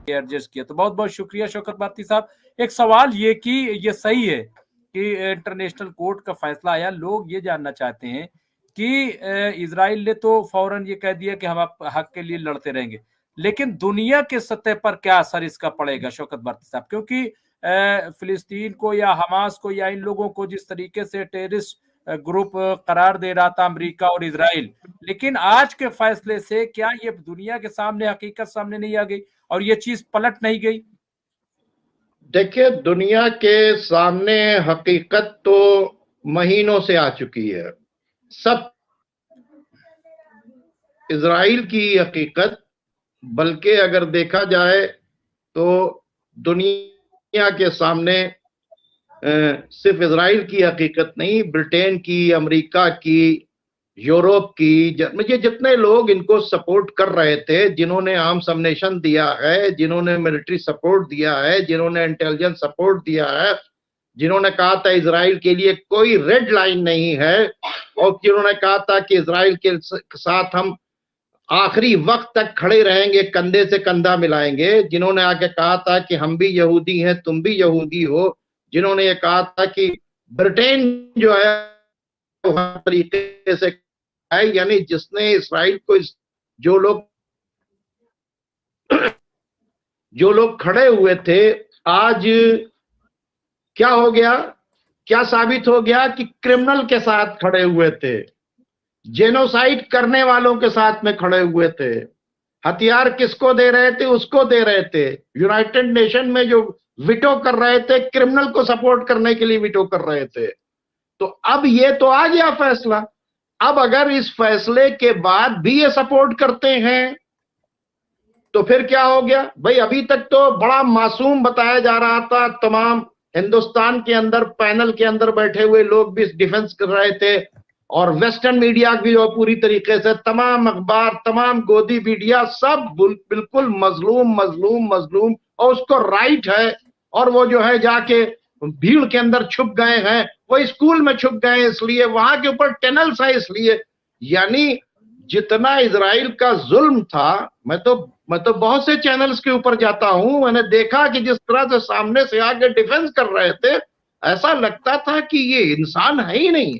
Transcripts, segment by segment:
Adjust किया। तो बहुत बहुत शुक्रिया शौकत भारती साहब। एक सवाल ये कि ये सही है कि इंटरनेशनल कोर्ट का फैसला आया, लोग ये जानना चाहते हैं कि इजराइल ने तो फौरन ये कह दिया कि हम आप हक के लिए लड़ते रहेंगे, लेकिन दुनिया के सतह पर क्या असर इसका पड़ेगा शौकत भारती साहब? क्योंकि फिलिस्तीन को या हमास को या इन लोगों को जिस तरीके से टेररिस्ट ग्रुप करार दे रहा था अमेरिका और इजराइल, लेकिन आज के फैसले से क्या ये दुनिया के सामने हकीकत सामने नहीं आ गई और ये चीज पलट नहीं गई? देखिए, दुनिया के सामने हकीकत तो महीनों से आ चुकी है। सब इजराइल की हकीकत, बल्कि अगर देखा जाए तो दुनिया के सामने सिर्फ इजराइल की हकीकत नहीं, ब्रिटेन की, अमेरिका की, यूरोप की, मुझे जितने लोग इनको सपोर्ट कर रहे थे, जिन्होंने आर्म्स अम्मुनिशन दिया है, जिन्होंने मिलिट्री सपोर्ट दिया है, जिन्होंने इंटेलिजेंस सपोर्ट दिया है, जिन्होंने कहा था इजराइल के लिए कोई रेड लाइन नहीं है, और जिन्होंने कहा था कि इजराइल के साथ हम आखिरी वक्त तक खड़े रहेंगे, कंधे से कंधा मिलाएंगे, जिन्होंने आके कहा था कि हम भी यहूदी हैं, तुम भी यहूदी हो, जिन्होंने ये कहा था कि ब्रिटेन जो है हर तरीके से है, यानी जिसने इसराइल को जो लोग खड़े हुए थे, आज क्या हो गया, क्या साबित हो गया कि क्रिमिनल के साथ खड़े हुए थे, जेनोसाइड करने वालों के साथ में खड़े हुए थे। हथियार किसको दे रहे थे? उसको दे रहे थे। यूनाइटेड नेशन में जो विटो कर रहे थे, क्रिमिनल को सपोर्ट करने के लिए विटो कर रहे थे। तो अब ये तो आ गया फैसला। अब अगर इस फैसले के बाद भी ये सपोर्ट करते हैं तो फिर क्या हो गया भाई? अभी तक तो बड़ा मासूम बताया जा रहा था, तमाम हिंदुस्तान के अंदर पैनल के अंदर बैठे हुए लोग भी डिफेंस कर रहे थे, और वेस्टर्न मीडिया भी जो पूरी तरीके से, तमाम अखबार, तमाम गोदी मीडिया, सब बिल्कुल मजलूम मजलूम मजलूम, और उसको राइट है, और वो जो है जाके भीड़ के अंदर छुप गए हैं, वो स्कूल में छुप गए इसलिए, वहां के ऊपर टनल्स है इसलिए। यानी जितना इजराइल का जुल्म था, मैं तो बहुत से चैनल्स के ऊपर जाता हूं, मैंने देखा कि जिस तरह से सामने से आके डिफेंस कर रहे थे, ऐसा लगता था कि ये इंसान है ही नहीं।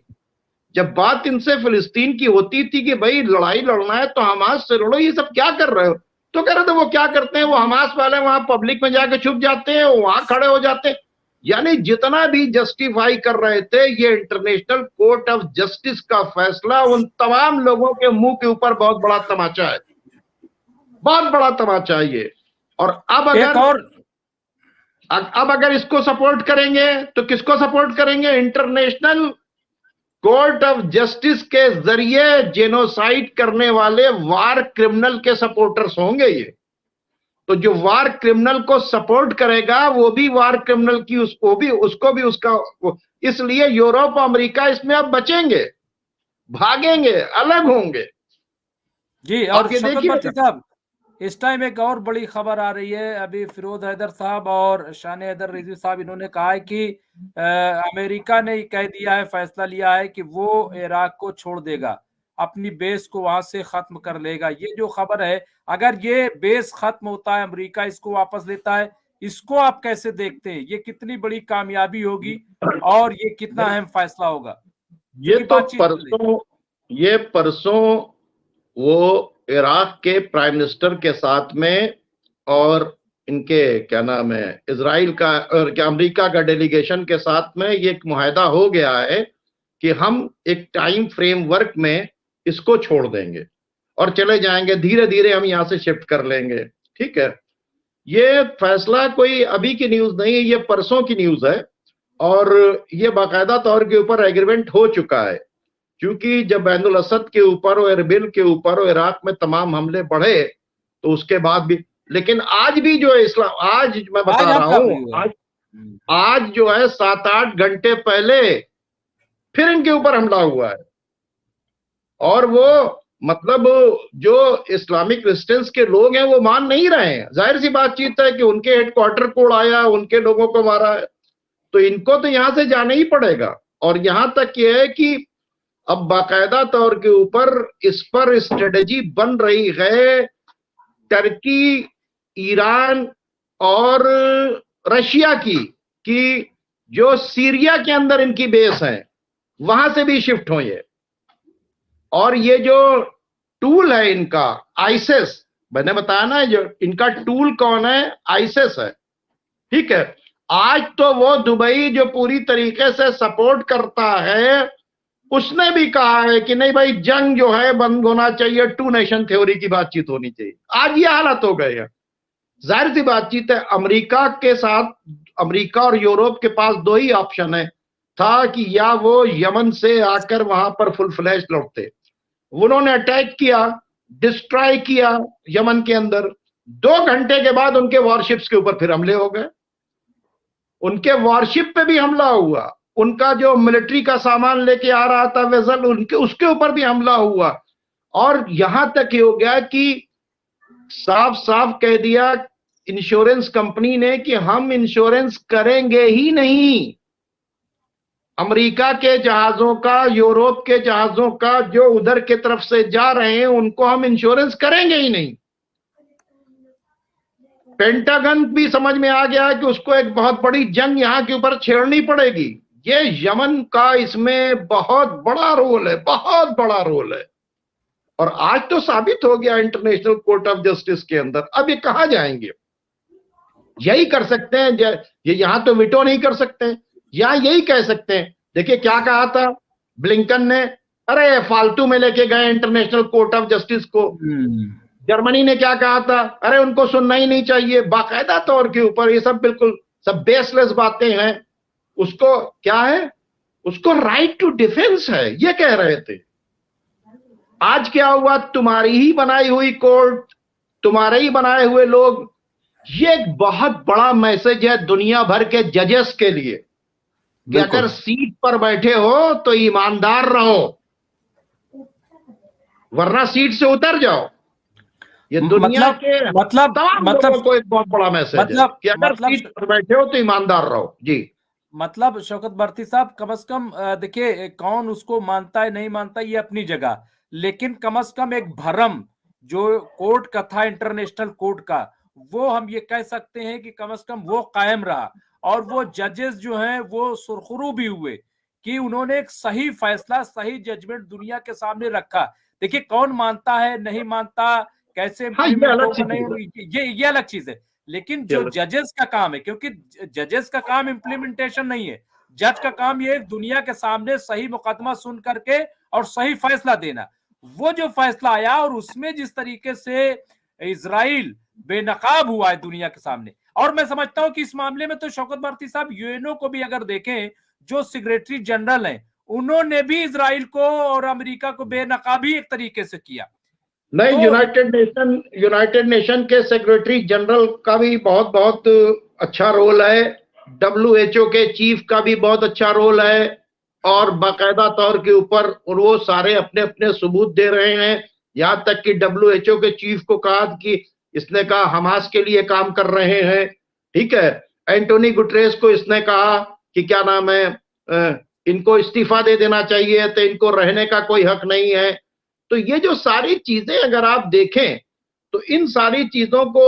जब बात इनसे फिलिस्तीन की होती थी कि भाई लड़ाई लड़ना है तो हमास से लड़ो, ये सब क्या कर रहे हो, तो कह रहे थे वो क्या करते हैं, वो हमास वाले वहां पब्लिक में जाके छुप जाते हैं, वहां खड़े हो जाते हैं। यानी जितना भी जस्टिफाई कर रहे थे, ये इंटरनेशनल कोर्ट ऑफ जस्टिस का फैसला उन तमाम लोगों के मुंह के ऊपर बहुत बड़ा तमाचा है, बहुत बड़ा तमाचा है ये। और अब अगर इसको सपोर्ट करेंगे तो किसको सपोर्ट करेंगे? इंटरनेशनल कोर्ट ऑफ जस्टिस के जरिए जेनोसाइड करने वाले वार क्रिमिनल के सपोर्टर्स होंगे ये। तो जो वार क्रिमिनल को सपोर्ट करेगा वो भी वार क्रिमिनल की उसको भी उसका, इसलिए यूरोप और अमेरिका इसमें अब बचेंगे, भागेंगे, अलग होंगे जी। और शौकत भारती साहब, इस टाइम एक और बड़ी खबर आ रही है, अभी फिरोज हैदर साहब और शान हैदर रिजवी साहब इन्होंने कहा है कि अमेरिका ने कह दिया है, फैसला लिया है कि वो इराक को छोड़ देगा, अपनी बेस को वहां से खत्म कर लेगा। ये जो खबर है, अगर ये बेस खत्म होता है, अमेरिका इसको वापस लेता है, इसको आप कैसे देखते हैं? ये कितनी बड़ी कामयाबी होगी और ये कितना अहम फैसला होगा? ये परसों वो इराक के प्राइम मिनिस्टर के साथ में और इनके क्या नाम है, इजराइल का और क्या अमेरिका का डेलीगेशन के साथ में ये एक मुआहदा हो गया है कि हम एक टाइम फ्रेमवर्क में इसको छोड़ देंगे और चले जाएंगे, धीरे धीरे हम यहां से शिफ्ट कर लेंगे। ठीक है, ये फैसला कोई अभी की न्यूज नहीं है, ये परसों की न्यूज है, और ये बाकायदा तौर के ऊपर एग्रीमेंट हो चुका है। क्योंकि जब बैनुल असद के ऊपर और एरबिल के ऊपर और इराक में तमाम हमले बढ़े, तो उसके बाद भी, लेकिन आज भी जो इस्लाम, आज मैं बता रहा हूं, आज जो है 7-8 घंटे पहले फिर इनके ऊपर हमला हुआ है। और वो मतलब जो इस्लामिक रेजिस्टेंस के लोग हैं वो मान नहीं रहे हैं। जाहिर सी बातचीत है कि उनके हेडक्वार्टर को उड़ाया, उनके लोगों को मारा है, तो इनको तो यहां से जाना ही पड़ेगा। और यहां तक ये है कि अब बाकायदा तौर के ऊपर इस पर स्ट्रेटेजी बन रही है। टर्की, ईरान और रशिया की कि जो सीरिया के अंदर इनकी बेस है वहां से भी शिफ्ट हो ये। और ये जो टूल है इनका आईसिस, मैंने बताया ना जो इनका टूल कौन है, आईसिस है, ठीक है। आज तो वो दुबई जो पूरी तरीके से सपोर्ट करता है, उसने भी कहा है कि नहीं भाई जंग जो है बंद होना चाहिए, टू नेशन थ्योरी की बातचीत होनी चाहिए। आज ये हालत हो गए हैं। जाहिर सी बातचीत है, अमेरिका के साथ, अमेरिका और यूरोप के पास दो ही ऑप्शन है था कि या वो यमन से आकर वहां पर फुल फ्लैश लौटते। उन्होंने अटैक किया, डिस्ट्रॉय किया यमन के अंदर। 2 घंटे के बाद उनके वॉरशिप्स के ऊपर फिर हमले हो गए, उनके वॉरशिप पे भी हमला हुआ, उनका जो मिलिट्री का सामान लेके आ रहा था वेसल, उनके उसके ऊपर भी हमला हुआ। और यहां तक ये हो गया कि साफ साफ कह दिया इंश्योरेंस कंपनी ने कि हम इंश्योरेंस करेंगे ही नहीं। अमेरिका के जहाजों का, यूरोप के जहाजों का जो उधर की तरफ से जा रहे हैं उनको हम इंश्योरेंस करेंगे ही नहीं। पेंटागन भी समझ में आ गया कि उसको एक बहुत बड़ी जंग यहां के ऊपर छेड़नी पड़ेगी। ये यमन का इसमें बहुत बड़ा रोल है, बहुत बड़ा रोल है। और आज तो साबित हो गया इंटरनेशनल कोर्ट ऑफ जस्टिस के अंदर। अब ये कहां जाएंगे? यही कर सकते हैं, ये यहां तो विटो नहीं कर सकते, यहां यही कह सकते हैं। देखिए क्या कहा था ब्लिंकन ने, अरे फालतू में लेके गए इंटरनेशनल कोर्ट ऑफ जस्टिस को। जर्मनी ने क्या कहा था, अरे उनको सुनना ही नहीं चाहिए, बाकायदा तौर के ऊपर ये सब बिल्कुल सब बेसलेस बातें हैं। उसको क्या है, उसको राइट टू डिफेंस है, ये कह रहे थे। आज क्या हुआ, तुम्हारी ही बनाई हुई कोर्ट, तुम्हारे ही बनाए हुए लोग। ये एक बहुत बड़ा मैसेज है दुनिया भर के जजेस के लिए कि अगर सीट पर बैठे हो तो ईमानदार रहो, वरना सीट से उतर जाओ। ये दुनिया के तमाम लोगों को एक बहुत बड़ा मैसेज है कि अगर सीट पर बैठे हो तो ईमानदार रहो। जी, मतलब शौकत भारती साहब, कम से कम देखिए कौन उसको मानता है नहीं मानता ये अपनी जगह, लेकिन कम से कम एक भरम जो कोर्ट का था, इंटरनेशनल कोर्ट का, वो हम ये कह सकते हैं कि कम से कम वो कायम रहा। और वो जजेस जो हैं वो सुरखरू भी हुए कि उन्होंने एक सही फैसला, सही जजमेंट दुनिया के सामने रखा। देखिए कौन मानता है नहीं मानता, कैसे इम्प्लीमेंट होगा नहीं, ये अलग चीज है। लेकिन जो जजेस का काम है, क्योंकि जजेस का काम इम्प्लीमेंटेशन नहीं है, जज का काम ये दुनिया के सामने सही मुकदमा सुन करके और सही फैसला देना। वो जो फैसला आया और उसमें जिस तरीके से इजराइल बेनकाब हुआ है दुनिया के सामने, और मैं समझता हूं कि इस मामले में तो शौकत भारती साहब यूएनओ को भी अगर देखें, जो सेक्रेटरी जनरल हैं उन्होंने भी इजराइल को और अमेरिका को बेनकाबी एक तरीके से किया। नहीं, यूनाइटेड नेशन के सेक्रेटरी जनरल का भी बहुत बहुत अच्छा रोल है, WHO के चीफ का भी बहुत अच्छा रोल है, और बाकायदा तौर के ऊपर और वो सारे अपने अपने सबूत दे रहे हैं। यहां तक कि WHO के चीफ को कहा कि इसने कहा हमास के लिए काम कर रहे हैं, ठीक है। एंटोनी गुटरेस को इसने कहा कि क्या नाम है, इनको इस्तीफा दे देना चाहिए, तो इनको रहने का कोई हक नहीं है। तो ये जो सारी चीजें अगर आप देखें तो इन सारी चीजों को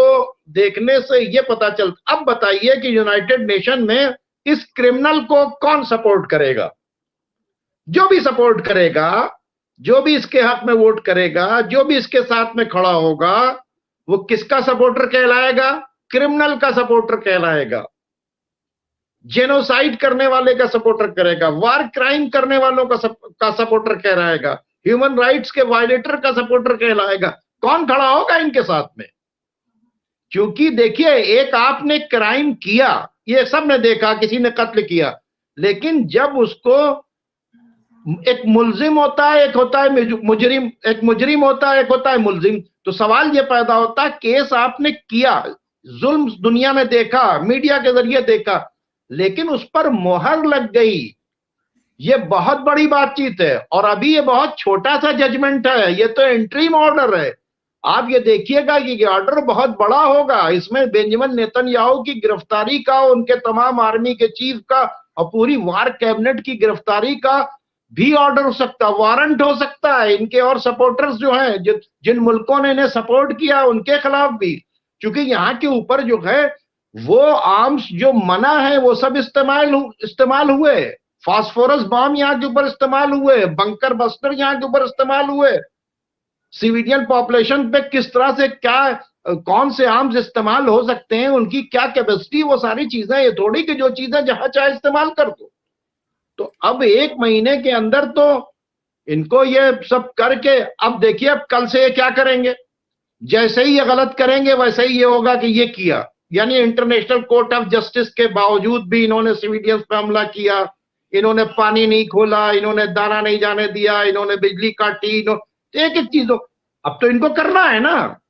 देखने से ये पता चलता। अब बताइए कि यूनाइटेड नेशन में इस क्रिमिनल को कौन सपोर्ट करेगा? जो भी सपोर्ट करेगा, जो भी इसके हक में वोट करेगा, जो भी इसके साथ में खड़ा होगा, वो किसका सपोर्टर कहलाएगा? क्रिमिनल का सपोर्टर कहलाएगा, जेनोसाइड करने वाले का सपोर्टर करेगा, वार क्राइम करने वालों का सपोर्टर कहलाएगा, ह्यूमन राइट्स के वायलेटर का सपोर्टर कहलाएगा। कौन खड़ा होगा इनके साथ में? क्योंकि देखिए, एक आपने क्राइम किया, ये सब ने देखा, किसी ने कत्ल किया, लेकिन जब उसको एक मुल्जिम होता है, एक होता है मुजरिम, एक मुजरिम होता है, एक होता है मुल्जिम। तो सवाल ये पैदा होता है, केस आपने किया, जुल्म दुनिया में देखा, मीडिया के जरिए देखा, लेकिन उस पर मोहर लग गई, ये बहुत बड़ी बातचीत है। और अभी ये बहुत छोटा सा जजमेंट है, ये तो इंटरिम ऑर्डर है। आप ये देखिएगा कि ये ऑर्डर बहुत बड़ा होगा। इसमें बेंजामिन नेतन्याहू की गिरफ्तारी का, उनके तमाम आर्मी के चीफ का और पूरी वार कैबिनेट की गिरफ्तारी का भी ऑर्डर हो सकता, वारंट हो सकता है। इनके और सपोर्टर्स जो हैं, जिन मुल्कों ने इन्हें सपोर्ट किया, उनके खिलाफ भी, क्योंकि यहाँ के ऊपर जो है वो आर्म्स जो मना है वो सब इस्तेमाल हुए। फास्फोरस बम यहाँ के ऊपर इस्तेमाल हुए, बंकर बस्टर यहाँ के ऊपर इस्तेमाल हुए। सिविलियन पॉपुलेशन पे किस तरह से क्या कौन से आर्म्स इस्तेमाल हो सकते हैं, उनकी क्या कैपेसिटी, वो सारी चीजें, ये थोड़ी कि जो चीजें जहां चाहे इस्तेमाल कर दो। तो अब 1 महीने के अंदर तो इनको ये सब करके, अब देखिए अब कल से ये क्या करेंगे। जैसे ही ये गलत करेंगे वैसे ही ये होगा कि ये किया, यानी इंटरनेशनल कोर्ट ऑफ जस्टिस के बावजूद भी इन्होंने सिविलियंस पे हमला किया, इन्होंने पानी नहीं खोला, इन्होंने दाना नहीं जाने दिया, इन्होंने बिजली काटी, एक एक चीजों। अब तो इनको करना है ना,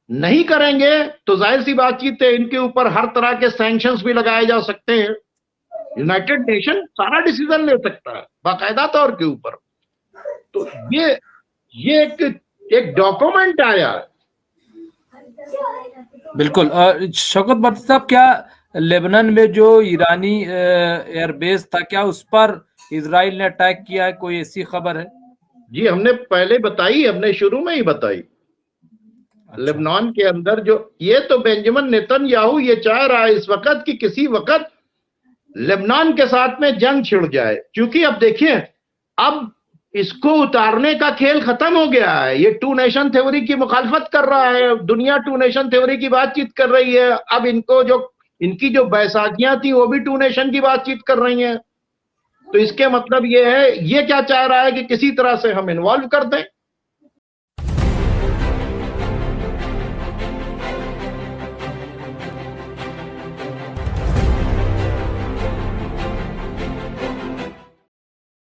नहीं करेंगे तो जाहिर सी बातचीत है इनके ऊपर हर तरह के सैंक्शंस भी लगाए जा सकते हैं। यूनाइटेड नेशन सारा डिसीजन ले सकता है बाकायदा तौर के ऊपर। तो ये एक डॉक्यूमेंट आया। बिल्कुल। शौकत भट्ट साहब, क्या लेबनान में जो ईरानी एयरबेस था, क्या उस पर इजराइल ने अटैक किया है? कोई ऐसी खबर है? जी हमने पहले बताई, हमने शुरू में ही बताई। अच्छा। लेबनान के अंदर जो ये तो बेंजामिन नेतन्याहू ये चाह रहा है इस वक्त कि किसी वक्त लेबनान के साथ में जंग छिड़ जाए, क्योंकि अब देखिए अब इसको उतारने का खेल खत्म हो गया है। ये 2 नेशन थ्योरी की मुखालफत कर रहा है, दुनिया 2 नेशन थ्योरी की बातचीत कर रही है। अब इनको जो इनकी जो बैसाखियां थी वो भी 2 नेशन की बातचीत कर रही हैं। तो इसके मतलब ये है, ये क्या चाह रहा है कि किसी तरह से हम इन्वॉल्व कर दें।